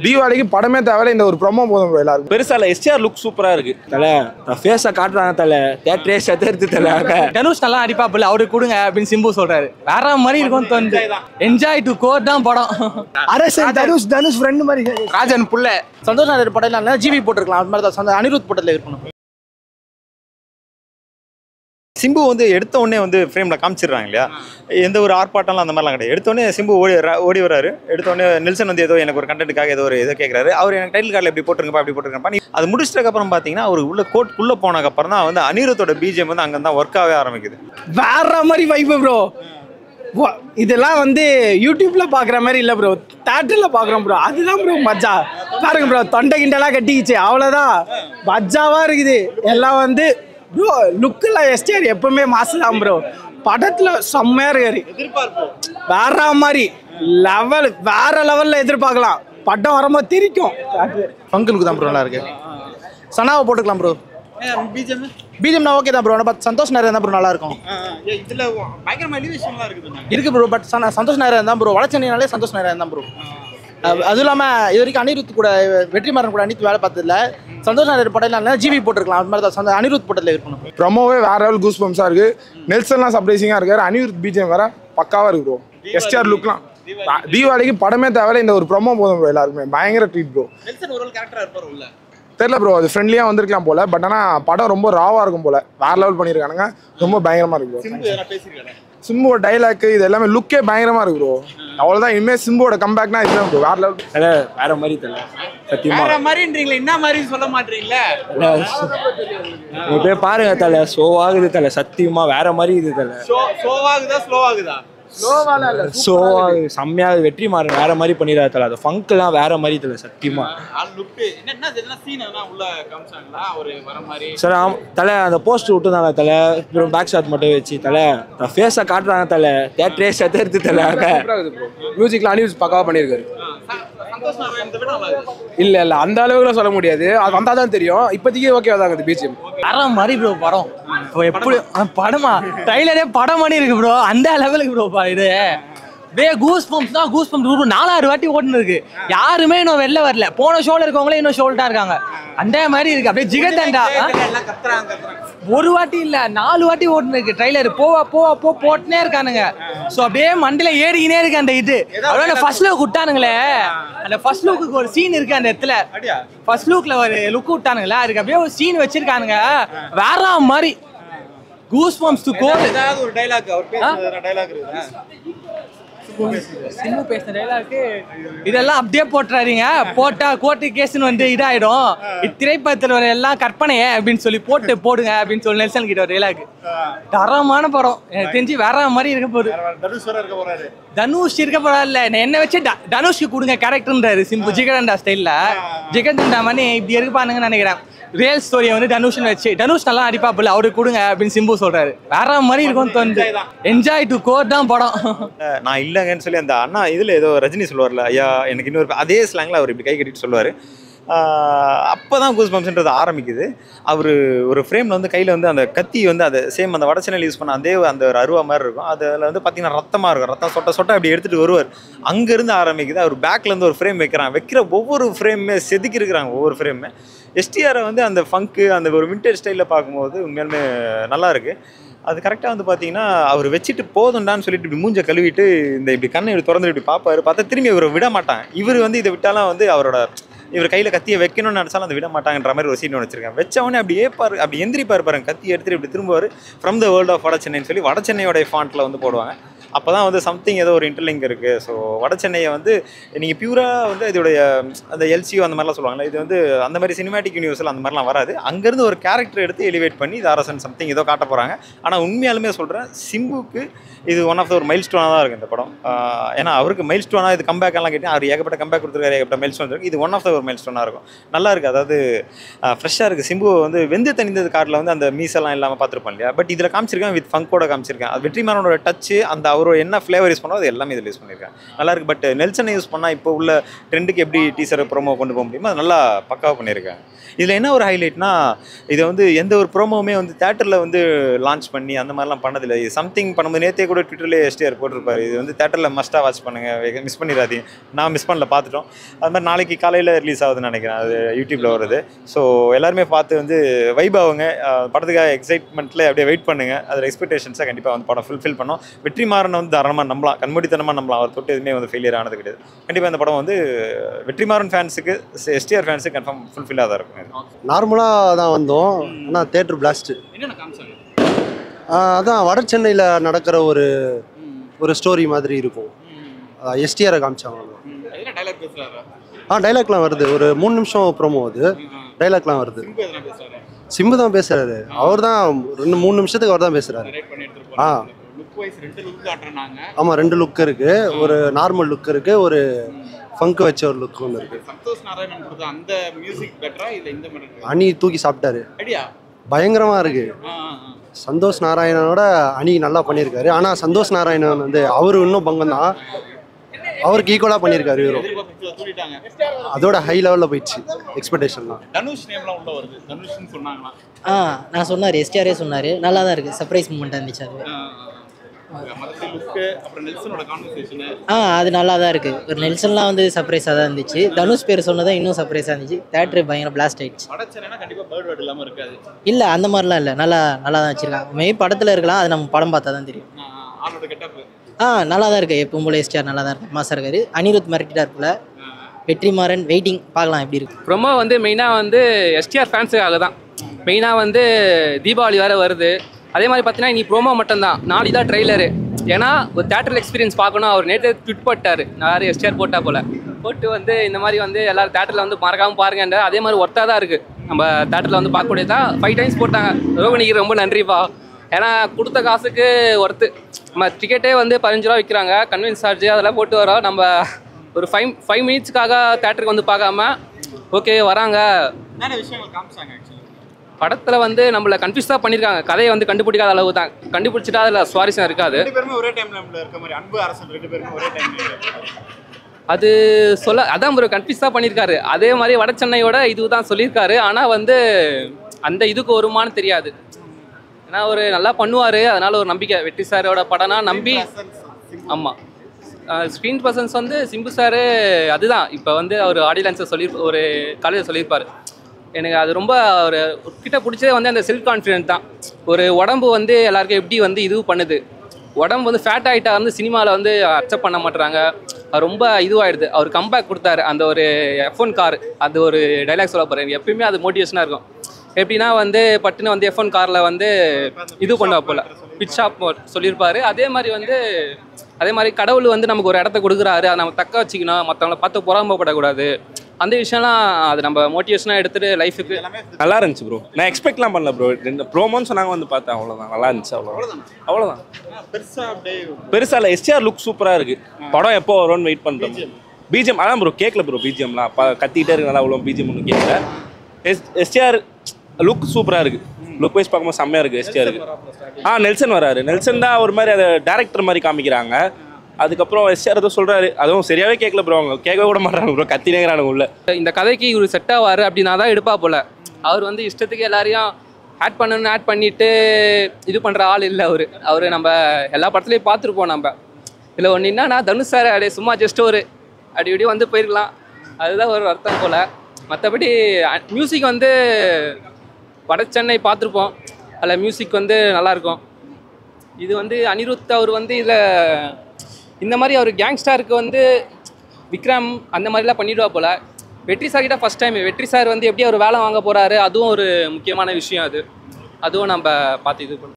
தீபாவளிக்கு படமே தேவையில்ல, இந்த ஒரு ப்ரோமோ போதும் எல்லாருக்கும். பெருசா இல்ல, எஸ்டிஆர் லுக் சூப்பரா இருக்கு. தல ஃபேஸை காட்டுறாங்க தல, தேட்டரே செத்துறது தல. தனுஷ் நல்லா அடிப்பாப்புல, அவருக்கு கொடுங்க அப்படின்னு சிம்பு சொல்றாரு. வேற மாதிரி இருக்கும் தோணுது. என்ஜாய் டு கோர் தான் படம். அரசன் தனுஷ் ஃப்ரெண்ட் மாதிரி. ராஜன் புள்ள சந்தோஷ் நாயர் படம் ஜிவி போட்டிருக்கலாம், அது மாதிரி தான் அனிருத் படத்துல இருக்கணும். சிம்பு வந்து எடுத்த உடனே வந்து ஃப்ரேமில் காமிச்சிடுறாங்க இல்லையா, எந்த ஒரு ஆர்ப்பாட்டம்லாம் அந்த மாதிரிலாம் கிடையாது. எடுத்த உடனே சிம்பு ஓடி வராரு. எடுத்த உடனே நெல்சன் வந்து ஏதோ எனக்கு ஒரு கண்டென்ட்டுக்காக ஏதோ கேட்குறாரு. அவர் எனக்கு டைட்டில் கார்டில் இப்படி போட்டுருங்கப்பா அப்படி போட்டுருங்கப்பா. அது முடிச்சிட்டக்கப்புறம் பார்த்தீங்கன்னா அவர் உள்ள கோர்ட்டுக்குள்ளே போனதுக்கப்புறம் தான் வந்து அனிருத்தோட பிஜிஎம் வந்து அங்கே தான் ஒர்க் ஆகவே ஆரம்பிக்குது. வேற மாதிரி வைப்பு ப்ரோ. இதெல்லாம் வந்து யூடியூப்ல பாக்குற மாதிரி இல்ல ப்ரோ, தியேட்டர்ல பாக்குறோம் ப்ரோ. அதுதான் ப்ரோ மஜா. பாருங்க ப்ரோ, தொண்டை கிண்டெல்லாம் கட்டிக்கிச்சு, அவ்வளவுதான் மஜாவா இருக்குது. எல்லாம் வந்து ப்ரோ லுக்கில் எஸ்டிஆர் எப்பவுமே மாசு தான் ப்ரோ. படத்துல செம்மையா இருக்காரு, வேற மாதிரி லெவல், வேற லெவல்ல எதிர்பார்க்கலாம். படம் வரும்போது திரிக்கும். ஃபங்கு தான் ப்ரோ நல்லா இருக்கு. சனாவை போட்டுக்கலாம் ப்ரோ. பிஜிஎம் ஓகே தான் ப்ரோ, பட் சந்தோஷ் நாயர் தான் ப்ரோ நல்லா இருக்கும். இதில் பயங்கரமாக எலிவேஷன்லாம் இருக்குது இருக்கு ப்ரோ, பட் சந்தோஷ் நாயர் தான் ப்ரோ. வடச்சென்னைனாலே சந்தோஷ் நாயர் தான் ப்ரோ. அதுவும் இல்லாமல் இது வரைக்கும் அனிருத் கூட வெற்றிமாறன் கூட அனிருத் வேலை பார்த்ததில்ல. சந்தோஷ் நாயர் படம் ஜிவி போட்டிருக்கலாம், அது மாதிரி தான் அனிருத் படத்தில் இருக்கணும். ப்ரோமோவே வேற லெவல் கூஸ் பம்ஸா இருக்கு. நெல்சன்லாம் சர்ப்ரைசிங்கா இருக்காரு. அனிருத் பிஜிஎம் வேற பக்காவா இருக்கு ப்ரோ. எஸ்டிஆர் லுக்லாம் தீபாவளிக்கு படமே தேவையில்ல, இந்த ஒரு ப்ரோமோ போதும் ப்ரோ. எல்லாருக்குமே பயங்கர ட்ரீட் ப்ரோ. தெரியல ப்ரோ, அது ஃப்ரெண்ட்லியாக வந்திருக்கலாம் போல, பட் ஆனால் படம் ரொம்ப ராவாக இருக்கும் போல. வேற லெவல் பண்ணியிருக்கானுங்க, ரொம்ப பயங்கரமாக இருக்கு ப்ரோ. சிம்புவோட டைலாக் இது எல்லாமே லுக்கே பயங்கரமாக இருக்கு ப்ரோ. அவ்வளோதான், இனிமேல் சிம்புவோட கம்பேக்னா இதுதான் ப்ரோ, வேற லெவல். தல வேற மாதிரி தல, சத்தியமா வேற மாதிரின்றீங்களா, என்ன மாதிரி சொல்ல மாட்டீங்களா? நீ போய் பாருங்க தல, ஷோ ஆகுது தல, சத்தியமா வேற மாதிரி இது தல. ஸ்லோவாகுதா ஷோ ஆகுது, செம்மையாக வெற்றிமாறன் வேற மாதிரி பண்ணிடுறாரு தல. அது ஃபங்க்லாம் வேற மாதிரி தல, சத்தியமா. சார் தல அந்த போஸ்ட் விட்டுருந்தாங்க தல, அப்புறம் பேக் ஷாட் மட்டும் வச்சு தல ஃபேஸை காட்டுறாங்க தல, தேட்டரே செத்துறது தல. மியூசிக்ல அனிருத் பக்காவா பண்ணியிருக்காரு. இல்ல அந்த அளவுக்கு சொல்ல முடியாது, அது வந்தா தான் தெரியும். இப்போதைக்கு ஓகே தாங்க பிஜிஎம். வேற மாதிரி ப்ரோ படம். இப்போ எப்படி படமா ட்ரைலரே படம் பண்ணி இருக்கு ப்ரோ, அந்த லெவலுக்கு ப்ரோ இது. கூஸ் பம்ப்ஸ் தான், கூஸ் பம்ப்ஸ் 4-6 வாட்டி ஓட்டுன்னு இருக்கு. யாருமே இன்னும் வெளில வரல. போன ஷோல இருக்கவங்களே இன்னும் ஷோல்ட்டா இருக்காங்க. அந்த மாதிரி இருக்கு. அப்படியே ஜிகர்தண்டா ஒரு வாட்டி இல்ல 4 வாட்டி ஓட்டுன்னு இருக்கு ட்ரைலர். போட்டுனே இருக்கானுங்க. ஸோ அப்படியே மண்டில ஏறிக்கினே இருக்கு அந்த இது. அப்படியே ஃபர்ஸ்ட் லுக் விட்டானுங்களே, அந்த ஃபர்ஸ்ட் லுக்கு ஒரு சீன் இருக்கு அந்த இடத்துல. ஃபர்ஸ்ட் லுக்ல ஒரு லுக் விட்டானுங்களே, அதுக்கு அப்படியே ஒரு சீன் வச்சிருக்கானுங்க வேற மாதிரி. Goose bumps to core. ஏதாவது ஒரு டைலாக் அவர் பேசுற டைலாக் இருக்குதா? சிம்பு பேசுற டைலாக்கு இதெல்லாம் அப்படியே போட்டுறாதீங்க, போட்டா கோர்ட்டு கேஸ்ன்னு வந்து இதாயிடும். இத்திரைப்படத்தில் வர எல்லாம் கற்பனையே அப்படின்னு சொல்லி போடுங்க அப்படின்னு சொல்லி நெல்சன் கிட்ட ஒரு டைலாக். தரமான படம், எனக்கு தெரிஞ்சு வேற மாதிரி இருக்க போகுது. தனுஷ் இருக்க போறாருல்ல, என்ன வச்சு தனுஷ்க்கு கொடுங்க கேரக்டர்ன்றாரு சிம்பு. ஜிகர்தண்டா ஸ்டைல்ல ஜிகர்தண்டா மாதிரி இப்படி இருப்பானுங்கன்னு நினைக்கிறேன். ரியல் ஸ்டோரியை வந்து தனுஷ்னு வச்சு, தனுஷ் நல்லா அடிப்பாப்புல, அவருக்கு கொடுங்க அப்படின்னு சிம்பு சொல்றாரு. வேற மாதிரி இருக்கும் தோணுது. என்ஜாய் டு கோர் தான் படம். நான் இல்லைங்கன்னு சொல்லி அந்த அண்ணா இதில் ஏதோ ரஜினி சொல்லுவார்ல, ஐயா எனக்கு இன்னொரு அதே ஸ்லாங்கில் அவர் இப்படி கை கட்டிட்டு சொல்லுவார். அப்போ தான் கூஸ் பம்ப்ஸ்ன்றது ஆரம்பிக்குது. அவர் ஒரு ஃப்ரேமில் வந்து கையில் வந்து அந்த கத்தி வந்து அதை சேம் அந்த வடச்சென்னையில் யூஸ் பண்ண அதே அந்த ஒரு அருவா மாதிரி இருக்கும். அதில் வந்து பார்த்தீங்கன்னா ரத்தமாக இருக்கும். ரத்தம் சொட்ட அப்படி எடுத்துகிட்டு வருவார். அங்கேருந்து ஆரம்பிக்குது. அவர் பேக்லேருந்து ஒரு ஃப்ரேம் வைக்கிற ஒவ்வொரு ஃப்ரேமுமே செதுக்கி இருக்கிறாங்க. ஒவ்வொரு ஃப்ரேமுமே எஸ்டிஆரை வந்து அந்த ஃபங்க்கு அந்த ஒரு விண்டேஜ் ஸ்டைலில் பார்க்கும்போது உண்மையாலுமே நல்லா இருக்குது. அது கரெக்டாக வந்து பார்த்தீங்கன்னா அவர் வச்சுட்டு போதுண்டான்னு சொல்லிட்டு இப்படி மூஞ்சை கழுவிட்டு இப்படி கண்ணை இப்படி திறந்து இப்படி பார்த்தா திரும்பி இவரை விட மாட்டாங்க. இவர் வந்து இதை விட்டாலும் வந்து இவர் கையில் கத்தியை வைக்கணும்னு நினச்சாலும் அதை விட மாட்டாங்கன்ற மாதிரி ஒரு சீன் வச்சிருக்கேன். வச்சவொடனே அப்படி எந்திரிப்பார் பாருங்க, கத்தி எடுத்துட்டு இப்படி திரும்புவார். ஃப்ரம் த வேர்ல்ட் ஆஃப் வடச்சென்னைன்னு சொல்லி வடச்சென்னையோடைய ஃபாண்ட்டில் வந்து போடுவாங்க. அப்போ தான் வந்து சம்திங் ஏதோ ஒரு இன்டர்லிங்க் இருக்குது. ஸோ வடச்சென்னையை வந்து நீங்கள் பியூராக வந்து இதோடைய அந்த எல்சியோ அந்த மாதிரிலாம் சொல்லுவாங்களே, இது வந்து அந்த மாதிரி சினிமேட்டிக் யூனிவர்ஸில் அந்த மாதிரிலாம் வராது. அங்கேருந்து ஒரு கேரக்டர் எடுத்து எலிவேட் பண்ணி இது அரசன் சம்திங் ஏதோ காட்ட போகிறாங்க. ஆனால் உண்மையாலுமே சொல்கிறேன், சிம்புக்கு இது ஒன் ஆஃப் த ஒரு மைல் ஸ்டோனாக தான் இருக்குது இந்த படம். ஏன்னா அவருக்கு மைல் ஸ்டோனாக இது கம்பேக் எல்லாம் கேட்டேன். அவர் ஏகப்பட்ட கம்பேக் கொடுத்துருக்காரு, ஏகப்பட்ட மைல் ஸ்டோன் இருக்குது. இது ஒன் ஆஃப் த ஒரு மைல் ஸ்டோனாக இருக்கும். நல்லா இருக்குது. அதாவது ஃப்ரெஷ்ஷாக இருக்குது. சிம்பு வந்து வெந்து தணிந்தது கார்டில் வந்து அந்த மீசெல்லாம் இல்லாமல் பார்த்துருப்போம் இல்லையா, பட் இதில் காமிச்சிருக்கேன் வித் ஃபங்கோட காமிச்சிருக்கேன். அது வெற்றிமாறனோட டச்சு, அந்த அவர் அவர் என்ன ஃப்ளேவர் யூஸ் பண்ணோ அது எல்லாமே இதில் யூஸ் பண்ணியிருக்காங்க, நல்லாயிருக்கு. பட் நெல்சனை யூஸ் பண்ணால் இப்போ உள்ள ட்ரெண்டுக்கு எப்படி டீசர் ப்ரோமோ கொண்டு போக முடியுமோ அது நல்லா பக்காவாக பண்ணியிருக்காங்க. இதில் என்ன ஒரு ஹைலைட்னா, இதை வந்து எந்த ஒரு ப்ரோமோவுமே வந்து தேட்டரில் வந்து லான்ச் பண்ணி அந்த மாதிரிலாம் பண்ணதில்லை. இது சம்திங் பண்ணும்போது நேற்றே கூட ட்விட்டர்லேயே எஸ்டிஆர் போட்டிருப்பாரு, இது வந்து தேட்டரில் மஸ்ட்டாக வாட்ச் பண்ணுங்கள், மிஸ் பண்ணிடாதீங்க. நான் மிஸ் பண்ணல, பார்த்துட்டோம். அது மாதிரி நாளைக்கு காலையில் ரிலீஸ் ஆகுதுன்னு நினைக்கிறேன், அது யூடியூப்பில் வருது. ஸோ எல்லாருமே பார்த்து வந்து வைப் ஆகுங்க, படத்துக்காக எக்ஸைட்மெண்ட்டில் அப்படியே வெயிட் பண்ணுங்கள். அதில் எக்ஸ்பெக்டேஷன்ஸை கண்டிப்பாக வந்து படம் ஃபுல்ஃபில் பண்ணோம். வெற்றிமாறன் வந்து தாராளமாக நம்பலாம், கண்மூடித்தனமாக நம்பலாம். அவர் தொட்டு எதுவுமே வந்து ஃபெயிலியர் ஆனது கிடையாது. கண்டிப்பாக இந்த படம் வந்து வெற்றிமாறன் ஃபேன்ஸுக்கு, எஸ்டிஆர் ஃபேன்ஸுக்கு கன்ஃபார்ம் ஃபுல்ஃபில்லாக தான் இருக்கும். நார்மலாக தான் வந்தோம், ஆனால் தேட்டர் பிளாஸ்ட்டு. அதான் வட சென்னையில் நடக்கிற ஒரு ஸ்டோரி மாதிரி இருக்கும். எஸ்டிஆரை காமிச்சாங்க. டைலாக்லாம் வருது, ஒரு 3 நிமிஷம் ப்ரோமோ அது, டைலாக்லாம் வருது. சிம்பு தான் பேசுறாரு, அவர் தான் 2-3 நிமிஷத்துக்கு அவர் தான் பேசுறாரு. ஆமாம், 2 லுக் இருக்கு, ஒரு நார்மல் லுக் இருக்கு, ஒரு ஃபங்க் வச்ச ஒரு லுக் ஒன்று இருக்கு. அணி தூக்கி சாப்பிட்டாரு, பயங்கரமா இருக்கு. சந்தோஷ் நாராயணனோட அணி நல்லா பண்ணியிருக்காரு. ஆனால் சந்தோஷ் நாராயணன் வந்து அவரு இன்னும் பங்கம் தான், அவருக்கு ஈக்குவலாக பண்ணியிருக்காரு. இவரும் அதோட ஹை லெவலில் போயிடுச்சு எக்ஸ்பெக்டேஷன்லாம். நான் சொன்னார், எஸ்டிஆரே சொன்னார், நல்லா தான் இருக்குது, சர்ப்ரைஸ் மூமெண்ட்டாக இருந்துச்சு அது. அது நல்லா தான் இருக்குது. ஒரு நெல்சன்லாம் வந்து சர்ப்ரைஸாக தான் இருந்துச்சு. தனுஷ் பேர் சொன்னதான் இன்னும் சர்ப்ரைஸாக இருந்துச்சு. தேட்டர் பயங்கர பிளாஸ்ட் ஆயிடுச்சு. இல்லை அந்த மாதிரிலாம் இல்லை, நல்லா தான் வச்சுருக்காங்க. மே படத்தில் இருக்கலாம், அது நம்ம படம் பார்த்தா தான் தெரியும். நல்லா தான் இருக்குது, எப்பவும் போல எஸ்டிஆர் நல்லா தான் இருக்குது, மாசாக இருக்காரு. அனிருத் மிரட்டிட்டா இருக்குல்ல. வெற்றிமாறன் வெயிட்டிங், பார்க்கலாம் எப்படி இருக்குது. ப்ரோமோ வந்து மெயினாக வந்து எஸ்டிஆர் ஃபேன்ஸுக்காக தான். மெயினாக வந்து தீபாவளி வேறு வருது. அதே மாதிரி பார்த்தீங்கன்னா நீ ப்ரோமோ மட்டும்தான், நாளைக்கு தான் ட்ரெய்லரு. ஏன்னா ஒரு தேட்டரில் எக்ஸ்பீரியன்ஸ் பார்க்கணும். அவர் நேற்று ட்விட் போட்டார், நான் எஸ்டிஆர் போட்டால் போட்டு வந்து இந்த மாதிரி வந்து எல்லோரும் தேட்டரில் வந்து மறக்காமல் பாருங்கன்ற. அதே மாதிரி ஒர்த்தாக தான் இருக்குது, நம்ம தேட்டரில் வந்து பார்க்கக்கூடியதான். 5 டைம்ஸ் போட்டாங்க. ரோகிணிக்கு ரொம்ப நன்றிப்பா, ஏன்னா கொடுத்த காசுக்கு ஒர்த்து. நம்ம டிக்கெட்டே வந்து 15 ரூபா விற்கிறாங்க, கன்வீன்ஸ் சார்ஜ் அதெல்லாம் போட்டு வரோம். நம்ம ஒரு 5 மினிட்ஸ்க்காக தேட்டருக்கு வந்து பார்க்காம ஓகே வராங்க. படத்தில் வந்து நம்மளை கன்ஃபியூஸ் தான் பண்ணியிருக்காங்க, கதையை வந்து கண்டுபிடிக்காத அளவு தான். கண்டுபிடிச்சிட்டா அதில் சுவாரஸ்யம் இருக்காது. அது சொல்ல அதான் ஒரு கன்ஃபியூஸ் தான் பண்ணியிருக்காரு. அதே மாதிரி வட சென்னையோட இது தான் சொல்லியிருக்காரு. ஆனால் வந்து அந்த இதுக்கு வருமானு தெரியாது. ஏன்னா ஒரு நல்லா பண்ணுவார், அதனால் ஒரு நம்பிக்கை. வெற்றி சாரோட படம்னா நம்பி. ஆமாம், ஸ்க்ரீன் பர்சன்ஸ் வந்து சிம்பு சார் அதுதான். இப்போ வந்து அவர் ஆடியன்ஸை ஒரு காலேஜில் சொல்லியிருப்பார். எனக்கு அது ரொம்ப ஒரு கிட்ட பிடிச்சதே வந்து அந்த செல்ஃப் கான்ஃபிடென்ட் தான். ஒரு உடம்பு வந்து எல்லாருக்கும் எப்படி வந்து இது பண்ணுது, உடம்பு வந்து ஃபேட் ஆகிட்டா வந்து சினிமாவில் வந்து அக்செப்ட் பண்ண மாட்டுறாங்க. அது ரொம்ப இதுவாகிடுது. அவர் கம்பேக் கொடுத்தாரு, அந்த ஒரு F1 கார், அது ஒரு டைலாக் சொல்ல போகிறேன். எப்பயுமே அது மோட்டிவேஷனாக இருக்கும். எப்படின்னா வந்து பட்டுன்னு வந்து F1 காரில் வந்து இது பண்ண போல பிச் ஷாப் சொல்லியிருப்பாரு. அதே மாதிரி கடவுள் வந்து நமக்கு ஒரு இடத்த கொடுக்குறாரு, அதை நம்ம தக்க வச்சுக்கணும், மற்றவங்களை பார்த்து பொறாமப்படக்கூடாது. அந்த விஷயம்லாம் அது நம்ம மோட்டிவேஷனாக எடுத்துகிட்டு லைஃபுக்கு நல்லா இருந்துச்சு ப்ரோ. நான் எக்ஸ்பெக்ட்லாம் பண்ணல ப்ரோ. 2 ப்ரோமோன்னு சொன்னாங்க, வந்து பார்த்தேன், அவ்வளோதான். நல்லா இருந்துச்சு, அவ்வளோதான். பெருசாக இல்லை. எஸ்டிஆர் லுக் சூப்பராக இருக்குது. படம் எப்போ வரும்னு வெயிட் பண்ணுறோம். பிஜிஎம் அதான் ப்ரோ, கேட்கல ப்ரோ. பிஜிஎம்லாம் கத்திக்கிட்டே இருக்கு, நல்லா அவ்வளோ பிஜிஎம் ஒன்றும் கேட்கல. எஸ்டிஆர் லுக் சூப்பராக இருக்குது. லுக் வைஸ் பார்க்கும்போது செம்மையாக இருக்குது எஸ்டிஆருக்கு. நெல்சன் வராரு. நெல்சன் தான் ஒரு மாதிரி அதை டேரக்டர் மாதிரி காமிக்கிறாங்க. அதுக்கப்புறம் எஸ்டிஆர் ஏதோ சொல்கிறாரு, அதுவும் சரியாகவே கேட்கல ப்ரோ. அவங்க கேட்க கூட மாட்டாங்க ப்ரோ, கத்தினேங்கிறானுங்க உள்ள. இந்த கதைக்கு இவர் செட் ஆவார் அப்படின்னா தான் எடுப்பா போல். அவர் வந்து இஷ்டத்துக்கு எல்லாரையும் ஆட் பண்ணிவிட்டு இது பண்ணுற ஆள் இல்லை அவர். நம்ம எல்லா படத்துலையும் பார்த்துருப்போம். நம்ம இதில் ஒன்று என்னன்னா, தனுஷ் சார் அப்படியே சும்மா ஜஸ்ட் ஒரு அப்படி வந்து போயிருக்கலாம், அதுதான் ஒரு அர்த்தம் போல். மற்றபடி மியூசிக் வந்து வட சென்னை பார்த்துருப்போம், அதில் மியூசிக் வந்து நல்லாயிருக்கும். இது வந்து அனிருத் அவர் வந்து இதில் இந்த மாதிரி அவர் கேங்ஸ்டாருக்கு வந்து விக்ரம் அந்த மாதிரிலாம் பண்ணிடுவா போல். வெற்றி சார் கிட்ட ஃபஸ்ட் டைம் வெற்றி சார் வந்து எப்படி அவர் வேலை வாங்க போகிறாரு, அதுவும் ஒரு முக்கியமான விஷயம். அதுவும் நம்ம பார்த்து இது பண்ணுவோம்.